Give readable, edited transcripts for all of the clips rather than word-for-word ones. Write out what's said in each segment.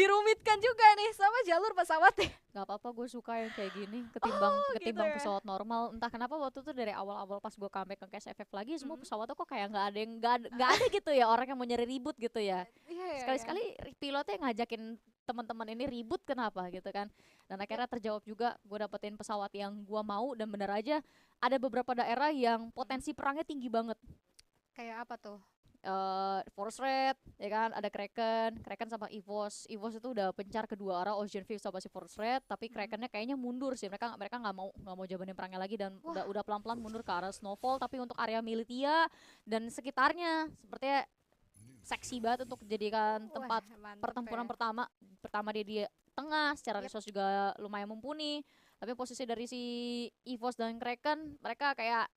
dirumitkan juga nih sama jalur pesawatnya. Nggak apa-apa, gue suka yang kayak gini Gitu ketimbang ya. pesawat normal. Entah kenapa waktu itu dari awal-awal pas gue comeback ke Cash FF lagi, semua Mhm. pesawat tuh kok kayak nggak ada gitu ya orang yang mau nyari ribut gitu ya. Iya iya iya. Sekali-sekali pilotnya ngajakin teman-teman ini ribut kenapa gitu kan. Dan Ya. akhirnya terjawab juga, gue dapetin pesawat yang gue mau. Dan bener aja ada beberapa daerah yang Mhm. potensi perangnya tinggi banget. Kayak apa tuh? Force Red ya kan, ada Kraken sama EVOS itu udah pencar kedua arah, Ocean View sama si Force Red, tapi Mhm. Krakennya kayaknya mundur sih, mereka mereka nggak mau jabanin perangnya lagi dan Wah, udah pelan-pelan mundur ke arah Snowfall. Tapi untuk area Militia dan sekitarnya sepertinya seksi banget untuk dijadikan wah tempat mantep pertempuran ya. pertama. Dia di tengah, secara Yep. resource juga lumayan mumpuni. Tapi posisi dari si EVOS dan Kraken, mereka kayak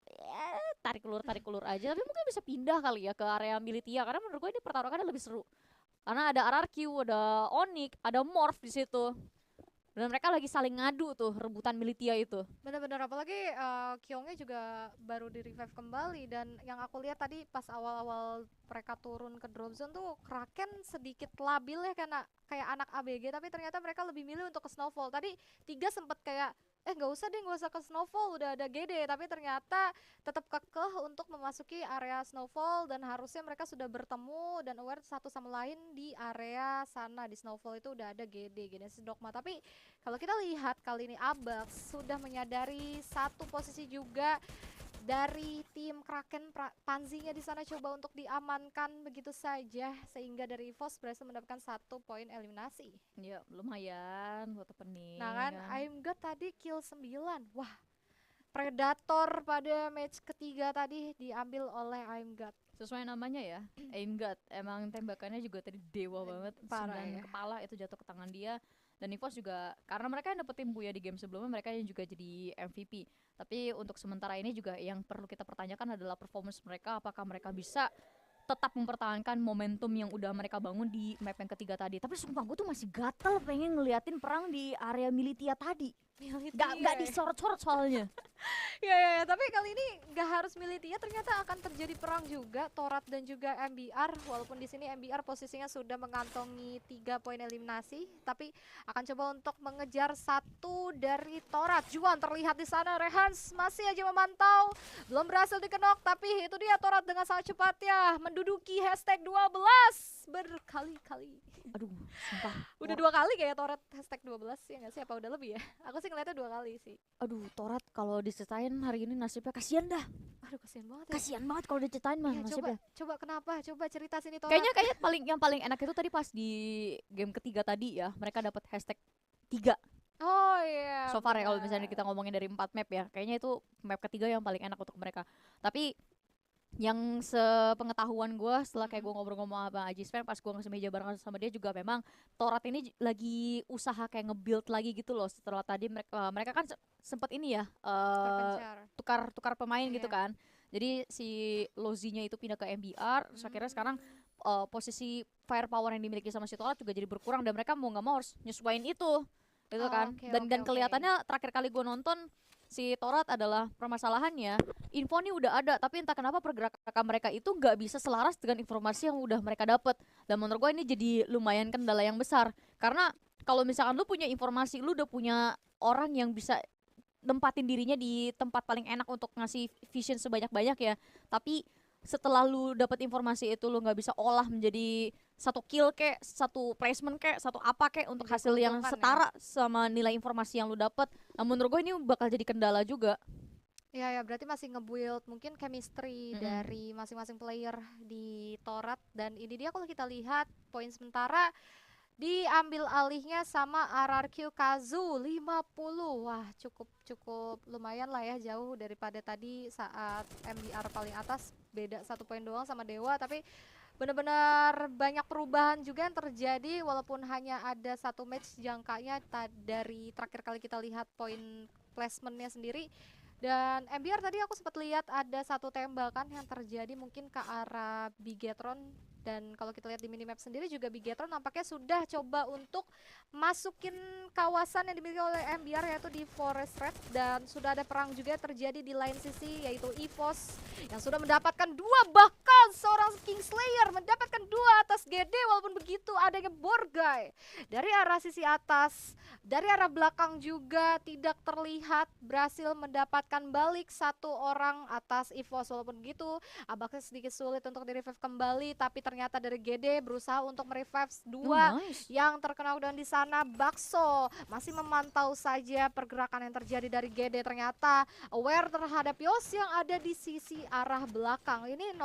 tarik ulur aja. Tapi mungkin bisa pindah kali ya ke area Militia, karena menurut gue ini pertarungannya lebih seru. Karena ada RRQ, ada Onyx, ada Morph di situ. Dan mereka lagi saling ngadu tuh rebutan Militia itu. Bener-bener apalagi Kyongnya juga baru di revive kembali, dan yang aku lihat tadi pas awal-awal mereka turun ke drop zone tuh Kraken sedikit labil ya, karena kayak anak ABG, tapi ternyata mereka lebih milih untuk ke Snowfall. Tadi tiga sempet kayak nggak usah deh, nggak usah ke Snowfall, udah ada GD, tapi ternyata tetap kekeh untuk memasuki area Snowfall, dan harusnya mereka sudah bertemu dan aware satu sama lain di area sana. Di Snowfall itu udah ada GD Genesis Dogma, tapi kalau kita lihat kali ini Abax sudah menyadari satu posisi juga dari tim Kraken. Panzinya di sana coba untuk diamankan begitu saja, sehingga dari EVOS berhasil mendapatkan 1 poin eliminasi. Ya lumayan buat Nah opening kan, kan. I'm God tadi kill 9. Wah, Predator pada match ketiga tadi diambil oleh I'm God. Sesuai namanya ya, Aim God. Emang tembakannya juga tadi dewa banget. Parah 9 ya. kepala itu jatuh ke tangan dia. Dan EVOS juga, karena mereka yang dapetin Buya di game sebelumnya, mereka yang juga jadi MVP. Tapi untuk sementara ini juga yang perlu kita pertanyakan adalah performance mereka. Apakah mereka bisa tetap mempertahankan momentum yang udah mereka bangun di map yang ketiga tadi. Tapi sumpah gue tuh masih gatel pengen ngeliatin perang di area Militia tadi. Gak Militia. disorot-sorot soalnya. Ya, tapi kali ini nggak harus militia, ternyata akan terjadi perang juga Torat dan juga MBR. Walaupun di sini MBR posisinya sudah mengantongi 3 poin eliminasi, tapi akan coba untuk mengejar satu dari Torat. Juan terlihat di sana, Rehans masih aja memantau, belum berhasil dikenok, tapi itu dia Torat dengan sangat cepatnya menduduki hashtag 12 berkali-kali. Aduh, sumpah. Udah 2 kali kayak Torat hashtag 12 ya nggak sih? Apa udah lebih ya? Aku sih ngeliatnya 2 kali sih. Aduh, Torat kalau diceritain hari ini nasibnya kasihan dah. Aduh, kasihan banget ya. Kasihan banget kalau diceritain mah Iya, nasibnya. coba kenapa? Coba cerita sini Torat. Kayaknya yang paling enak itu tadi pas di game ketiga tadi ya, mereka dapat hashtag 3 Oh iya, so far ya, kalau misalnya benar. kita ngomongin dari 4 map ya. Kayaknya itu map ketiga yang paling enak untuk mereka. Tapi yang sepengetahuan gue setelah kayak Mm-mm. gue ngobrol-ngobrol sama Aji Sven pas gue ngasih meja bareng sama dia juga, memang Torat ini lagi usaha kayak nge-build lagi gitu loh. Setelah tadi mereka kan sempet ini ya, Berpencar. tukar pemain gitu Iya. kan. Jadi si Lozinya itu pindah ke MBR, terus akhirnya sekarang Hmm. posisi firepower yang dimiliki sama si Torat juga jadi berkurang, dan mereka mau nggak mau harus nyesuaiin itu gitu Oh, kan. oke Dan oke dan oke. kelihatannya terakhir kali gue nonton si Torat adalah permasalahannya, info nih udah ada tapi entah kenapa pergerakan mereka itu nggak bisa selaras dengan informasi yang udah mereka dapat. Dan menurut gue ini jadi lumayan kendala yang besar, karena kalau misalkan lu punya informasi, lu udah punya orang yang bisa nempatin dirinya di tempat paling enak untuk ngasih vision sebanyak-banyak ya, tapi setelah lu dapat informasi itu lu nggak bisa olah menjadi satu kill kek, satu placement kek, satu apa kek untuk Jadi hasil yang keuntungan ya. setara sama nilai informasi yang lu dapat. Nah, menurut gue ini bakal jadi kendala juga. Ya ya, berarti masih nge-build mungkin chemistry Mm-mm. dari masing-masing player di Torat, dan ini dia kalau kita lihat poin sementara diambil alihnya sama RRQ Kazu 50. Wah, cukup cukup lumayan lah ya, jauh daripada tadi saat MBR paling atas, beda 1 poin doang sama Dewa, tapi benar-benar banyak perubahan juga yang terjadi walaupun hanya ada satu match jangkanya dari terakhir kali kita lihat poin placementnya sendiri. Dan MBR tadi aku sempat lihat ada satu tembakan yang terjadi mungkin ke arah Bigetron, Dan kalau kita lihat di minimap sendiri juga Bigetron nampaknya sudah coba untuk masukin kawasan yang dimiliki oleh MBR yaitu di Forest Red, dan sudah ada perang juga terjadi di lain sisi yaitu EVOS yang sudah mendapatkan 2, bahkan seorang Kingslayer mendapatkan 2 atas GD. Walaupun begitu adanya Borgai dari arah sisi atas, dari arah belakang juga tidak terlihat, berhasil mendapatkan balik 1 orang atas EVOS. Walaupun begitu Abaknya sedikit sulit untuk di revive kembali, tapi ternyata dari GD berusaha untuk merevive 2 Nice. yang terkena down di sana. Bakso masih memantau saja pergerakan yang terjadi dari GD, ternyata aware terhadap Yos yang ada di sisi arah belakang. Ini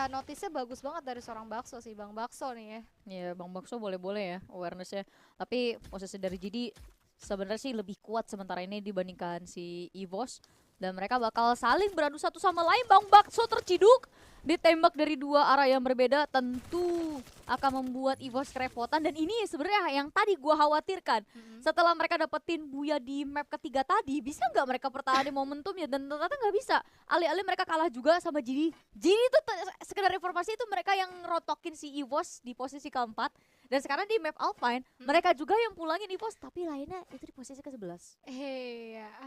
notisnya bagus banget dari seorang Bakso sih, Bang Bakso nih ya. Ya Bang Bakso boleh-boleh ya awarenessnya. Tapi posisi dari GD sebenarnya sih lebih kuat sementara ini dibandingkan si EVOS. Dan mereka bakal saling beradu satu sama lain. Bang Bakso terciduk, ditembak dari 2 arah yang berbeda, tentu akan membuat EVOS kerepotan. Dan ini sebenarnya yang tadi gua khawatirkan. Setelah mereka dapetin Buya di map ketiga tadi, bisa nggak mereka pertahanin momentumnya? Dan ternyata nggak bisa. Alih-alih mereka kalah juga sama GD. GD itu sekedar informasi, itu mereka yang rotokin si EVOS di posisi keempat. Dan sekarang di map Alpine, mereka juga yang pulangin EVOS, tapi lainnya itu di posisi ke-11.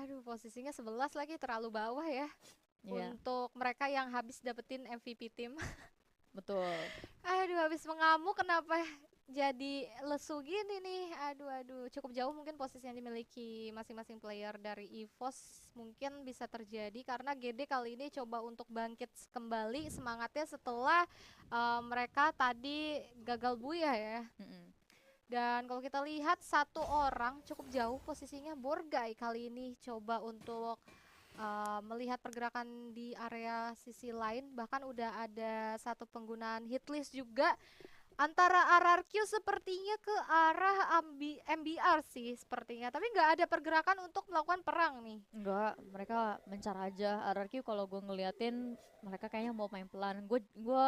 Aduh, posisinya 11 lagi, terlalu bawah ya. Iya, Untuk mereka yang habis dapetin MVP tim. betul. Aduh, habis mengamuk kenapa jadi lesu gini nih. Aduh, cukup jauh mungkin posisi yang dimiliki masing-masing player dari EVOS mungkin bisa terjadi karena GD kali ini coba untuk bangkit kembali semangatnya setelah mereka tadi gagal buya ya. Dan kalau kita lihat 1 orang cukup jauh posisinya, Borgai kali ini coba untuk melihat pergerakan di area sisi lain. Bahkan udah ada 1 penggunaan hitlist juga antara RRQ sepertinya ke arah MBR sih sepertinya, tapi nggak ada pergerakan untuk melakukan perang nih. Enggak, mereka mencar aja. RRQ kalau gue ngeliatin mereka kayaknya mau main pelan. Gue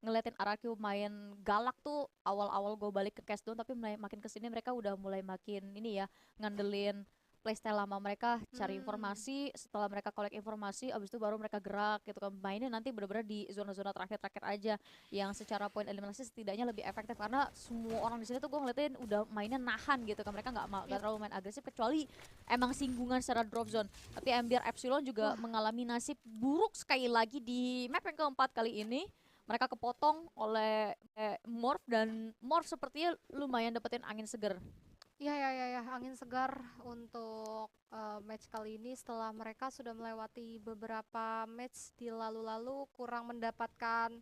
ngeliatin RRQ main galak tuh awal-awal gue balik ke Cast Down, tapi makin kesini mereka udah mulai makin ini ya, ngandelin playstyle lama mereka, cari informasi. Setelah mereka collect informasi, abis itu baru mereka gerak gitu kan. Mainnya nanti bener-bener di zona-zona terakhir-terakhir aja, yang secara poin eliminasi setidaknya lebih efektif, karena semua orang di sini tuh gue ngeliatin udah mainnya nahan gitu kan. Mereka nggak terlalu main agresif kecuali emang singgungan secara drop zone. Tapi MBR Epsilon juga mengalami nasib buruk sekali lagi di map yang keempat kali ini. Mereka kepotong oleh Morph, dan Morph sepertinya lumayan dapetin angin seger. Ya, angin segar untuk match kali ini setelah mereka sudah melewati beberapa match di lalu-lalu kurang mendapatkan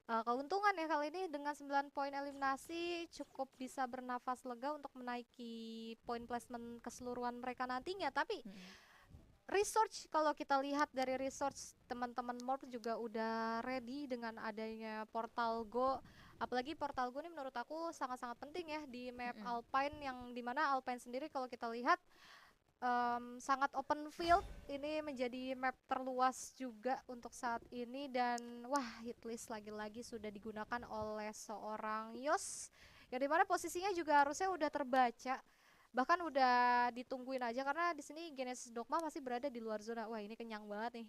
keuntungan ya. Kali ini dengan 9 poin eliminasi cukup bisa bernafas lega untuk menaiki poin placement keseluruhan mereka nantinya. Tapi research, kalau kita lihat dari research teman-teman Morph juga udah ready dengan adanya Portal Go. Apalagi Portal Go ini menurut aku sangat-sangat penting ya di map Alpine, yang dimana Alpine sendiri kalau kita lihat sangat open field. Ini menjadi map terluas juga untuk saat ini, dan wah, hitlist lagi-lagi sudah digunakan oleh seorang Yos, yang dimana posisinya juga harusnya udah terbaca, bahkan udah ditungguin aja karena di sini Genesis Dogma masih berada di luar zona. Wah, ini kenyang banget nih.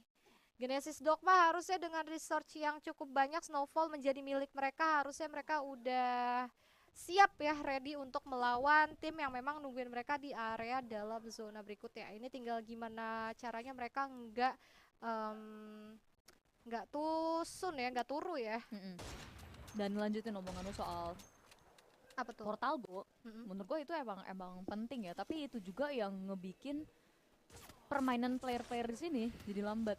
Genesis Dogma harusnya dengan research yang cukup banyak, Snowfall menjadi milik mereka, harusnya mereka udah siap ya, ready untuk melawan tim yang memang nungguin mereka di area dalam zona berikutnya. Ini tinggal gimana caranya mereka nggak tusun ya, nggak turu ya. Dan lanjutin omongan lu soal Apa tuh? Portal Go, menurut gue itu emang penting ya, tapi itu juga yang ngebikin permainan player-player di sini jadi lambat.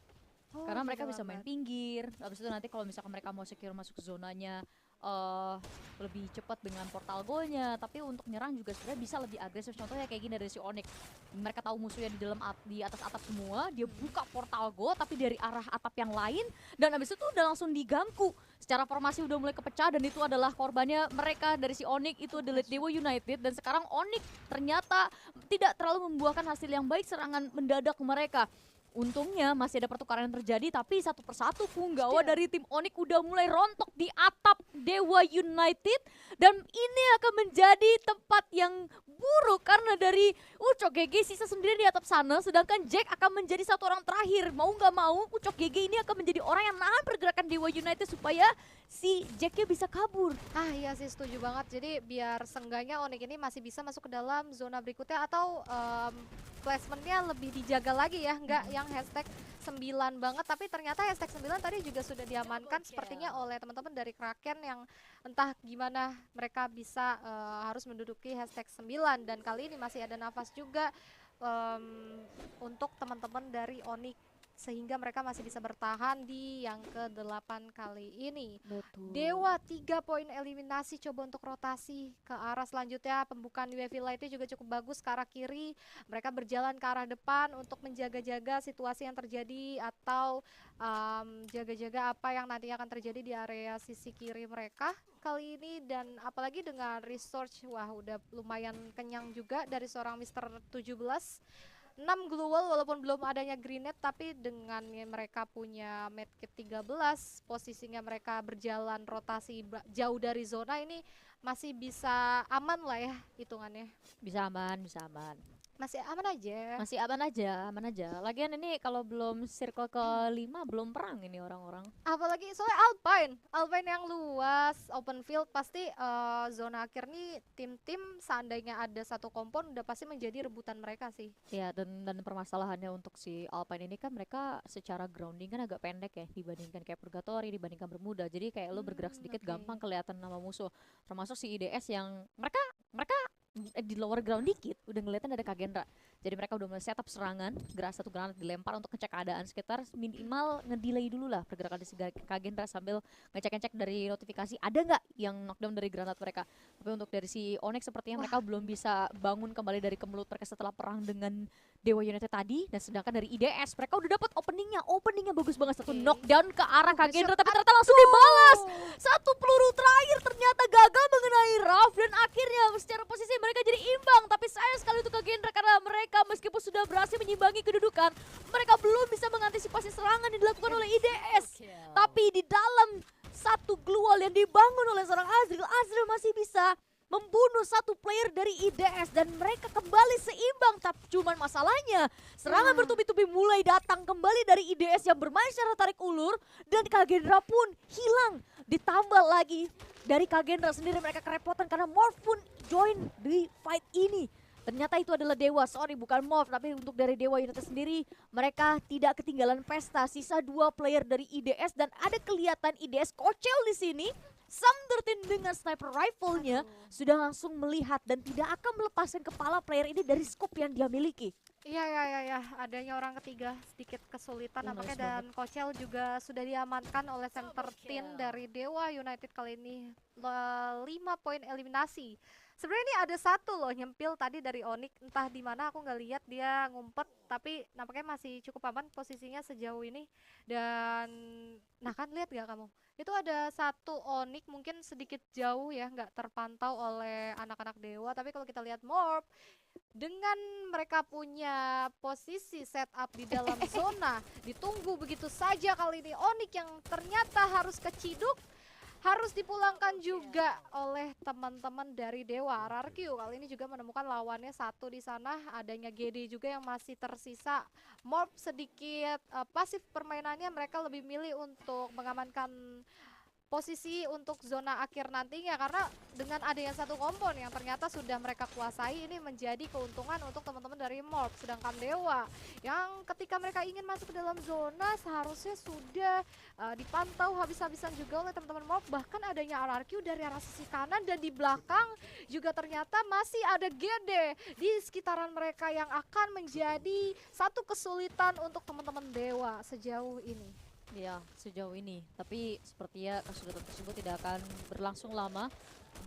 Karena mereka bisa main pinggir, habis itu nanti kalau misalkan mereka mau secure masuk ke zonanya lebih cepat dengan Portal Go-nya, tapi untuk nyerang juga sebenarnya bisa lebih agresif. Contohnya kayak gini dari si Onyx, mereka tahu musuhnya di dalam di atas atap semua, dia buka Portal Go tapi dari arah atap yang lain, dan habis itu udah langsung diganggu. Secara formasi udah mulai kepecah, dan itu adalah korbannya mereka dari si Onyx, itu adalah Dewa United. Dan sekarang Onyx ternyata tidak terlalu membuahkan hasil yang baik, serangan mendadak mereka. untungnya masih ada pertukaran yang terjadi, tapi satu persatu Punggawa Still. dari tim Onyx udah mulai rontok di atap Dewa United, dan ini akan menjadi tempat yang buruk karena dari Ucok GG sisa sendiri di atap sana, sedangkan Jack akan menjadi satu orang terakhir. Mau nggak mau Ucok GG ini akan menjadi orang yang nahan pergerakan Dewa United supaya si Jacknya bisa kabur. Ah iya sih, setuju banget. Jadi biar seenggaknya Onyx ini masih bisa masuk ke dalam zona berikutnya, atau placementnya lebih dijaga lagi ya, nggak yang hashtag 9 banget. Tapi ternyata hashtag 9 tadi juga sudah diamankan sepertinya oleh teman-teman dari Kraken, yang entah gimana mereka bisa harus menduduki hashtag 9. Dan kali ini masih ada nafas juga untuk teman-teman dari Onyx, sehingga mereka masih bisa bertahan di yang ke-8 kali ini. Betul. Dewa 3 poin eliminasi, coba untuk rotasi ke arah selanjutnya. Pembukaan UAV Lightnya juga cukup bagus ke arah kiri. Mereka berjalan ke arah depan untuk menjaga-jaga situasi yang terjadi, atau jaga-jaga apa yang nanti akan terjadi di area sisi kiri mereka kali ini. Dan apalagi dengan research, wah udah lumayan kenyang juga dari seorang Mister 17. 6 global walaupun belum adanya grenade, tapi dengan mereka punya medkit 13, posisinya mereka berjalan rotasi jauh dari zona ini, masih bisa aman lah ya hitungannya. Bisa aman, bisa aman. Masih aman aja. Masih aman aja, aman aja. Lagian ini kalau belum circle ke-5 belum perang ini orang-orang. Apalagi soalnya Alpine yang luas, open field, pasti zona akhir nih tim-tim seandainya ada satu kompon udah pasti menjadi rebutan mereka sih. Ya, dan permasalahannya untuk si Alpine ini kan mereka secara grounding kan agak pendek ya dibandingkan kayak Purgatory, dibandingkan Bermuda. Jadi kayak lo bergerak sedikit Oke. gampang kelihatan nama musuh. Termasuk si IDS yang mereka di lower ground dikit udah ngeliatin ada Kagendra. Jadi mereka udah mulai setup serangan, satu granat dilempar untuk ngecek keadaan sekitar, minimal ngedelay dulu lah pergerakan di Kagendra sambil ngecek-ngecek dari notifikasi ada nggak yang knockdown dari granat mereka. Tapi untuk dari si Onyx sepertinya mereka belum bisa bangun kembali dari kemelut mereka setelah perang dengan Dewa United tadi, dan sedangkan dari IDS mereka udah dapat openingnya bagus banget, satu Oke. knockdown ke arah Good Kagendra, shot. tapi ternyata langsung dibalas. Satu peluru terakhir ternyata gagal mengenai Raf, dan akhirnya secara posisi mereka jadi imbang. Tapi sayang sekali untuk Kagendra karena mereka meskipun sudah berhasil menyimbangi kedudukan, mereka belum bisa mengantisipasi serangan yang dilakukan oleh IDS. Tapi di dalam satu glual yang dibangun oleh seorang Azril masih bisa membunuh satu player dari IDS dan mereka kembali seimbang. Tapi cuman masalahnya serangan bertubi-tubi mulai datang kembali dari IDS yang bermain secara tarik ulur, dan Kagendra pun hilang. Ditambah lagi dari Kagendra sendiri mereka kerepotan karena Morph pun join di fight ini. Ternyata itu adalah Dewa, sorry bukan Morph. Tapi untuk dari Dewa United sendiri, mereka tidak ketinggalan pesta. Sisa 2 player dari IDS dan ada kelihatan IDS kocel di sini. Sam 13 dengan sniper rifle-nya sudah langsung melihat dan tidak akan melepaskan kepala player ini dari scope yang dia miliki. Iya, adanya orang ketiga sedikit kesulitan nampaknya, Nice dan Kochel juga sudah diamankan oleh Sam 13 dari Dewa United kali ini. 5 poin eliminasi. Sebenarnya ini ada satu loh nyempil tadi dari Onyx, entah di mana aku nggak lihat dia ngumpet, tapi nampaknya masih cukup aman posisinya sejauh ini. Dan nah kan, lihat gak kamu? Itu ada satu Onyx mungkin sedikit jauh ya, nggak terpantau oleh anak-anak Dewa. Tapi kalau kita lihat Morph, dengan mereka punya posisi setup di dalam zona, ditunggu begitu saja kali ini Onyx yang ternyata harus keciduk, harus dipulangkan juga oleh teman-teman dari Dewa. RRQ kali ini juga menemukan lawannya satu di sana, adanya GD juga yang masih tersisa. Morph sedikit pasif permainannya, mereka lebih milih untuk mengamankan posisi untuk zona akhir nantinya, karena dengan adanya satu kompon yang ternyata sudah mereka kuasai, ini menjadi keuntungan untuk teman-teman dari Morph. Sedangkan Dewa yang ketika mereka ingin masuk ke dalam zona seharusnya sudah dipantau habis-habisan juga oleh teman-teman Morph. Bahkan adanya RRQ dari arah sisi kanan, dan di belakang juga ternyata masih ada GD di sekitaran mereka yang akan menjadi satu kesulitan untuk teman-teman Dewa sejauh ini. Ya, sejauh ini. Tapi sepertinya kesulitan tersebut tidak akan berlangsung lama.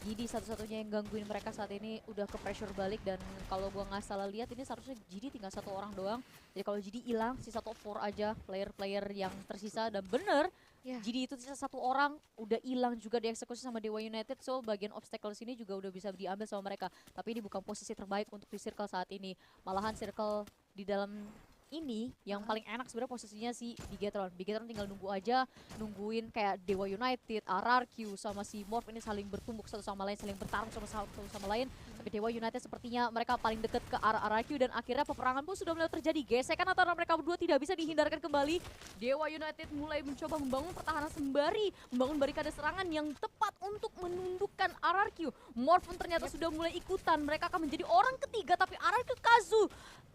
GD satu-satunya yang gangguin mereka saat ini udah ke pressure balik, dan kalau gua nggak salah lihat ini seharusnya GD tinggal satu orang doang. Jadi kalau GD hilang, sisa top 4 aja player-player yang tersisa, dan bener GD itu sisa satu orang udah hilang juga dieksekusi sama Dewa United. So bagian obstacle sini juga udah bisa diambil sama mereka. Tapi ini bukan posisi terbaik untuk di circle saat ini. Malahan circle di dalam ini yang paling enak sebenarnya posisinya si Bigetron. Bigetron tinggal nunggu aja, nungguin kayak Dewa United, RRQ sama si Morph ini saling bertumbuk satu sama lain, saling bertarung satu sama lain. Tapi Dewa United sepertinya mereka paling dekat ke arah RRQ dan akhirnya peperangan pun sudah mulai terjadi. Gesekan antara mereka berdua tidak bisa dihindarkan kembali. Dewa United mulai mencoba membangun pertahanan sembari membangun barikade serangan yang tepat untuk menundukkan RRQ. Morph pun ternyata sudah mulai ikutan. Mereka akan menjadi orang ketiga, tapi RRQ Kazu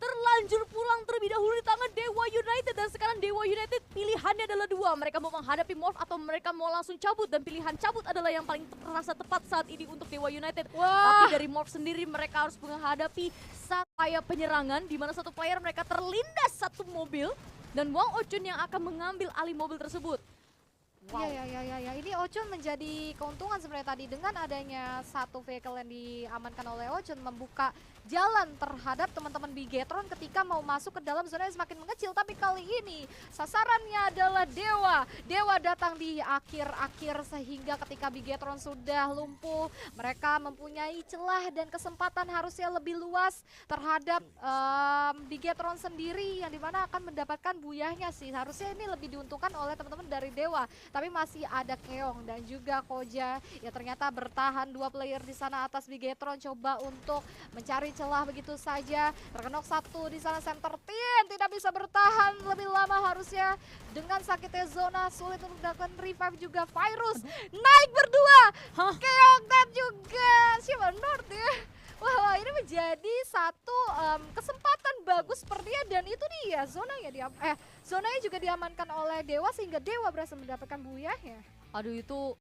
terlanjur pulang terlebih dahulu di tangan Dewa United. Dan sekarang Dewa United pilihannya adalah dua. Mereka mau menghadapi Morph atau mereka mau langsung cabut. Dan pilihan cabut adalah yang paling terasa tepat saat ini untuk Dewa United. Tapi dari Morph sendiri mereka harus menghadapi upaya penyerangan di mana satu player mereka terlindas satu mobil. Dan Wang Ochun yang akan mengambil alih mobil tersebut. Wow. Iya. Ini Ochun menjadi keuntungan sebenarnya tadi dengan adanya satu vehicle yang diamankan oleh Ochun membuka jalan terhadap teman-teman Bigetron ketika mau masuk ke dalam zona yang semakin mengecil. Tapi kali ini sasarannya adalah Dewa. Dewa datang di akhir-akhir sehingga ketika Bigetron sudah lumpuh, mereka mempunyai celah dan kesempatan harusnya lebih luas terhadap Bigetron sendiri yang dimana akan mendapatkan buyahnya sih. Harusnya ini lebih diuntungkan oleh teman-teman dari Dewa. Tapi masih ada Keong dan juga Koja ya ternyata bertahan dua player di sana atas Bigetron coba untuk mencari celah begitu saja. Terkenok satu di sana Center Team tidak bisa bertahan lebih lama harusnya dengan sakitnya zona sulit untuk mendapatkan revive juga. Virus naik berdua. Keong dan juga siapa North ya. Wah, ini menjadi satu kesempatan bagus sepertinya dan itu dia zonanya zonanya juga diamankan oleh Dewa sehingga Dewa berhasil mendapatkan buyahnya. Aduh itu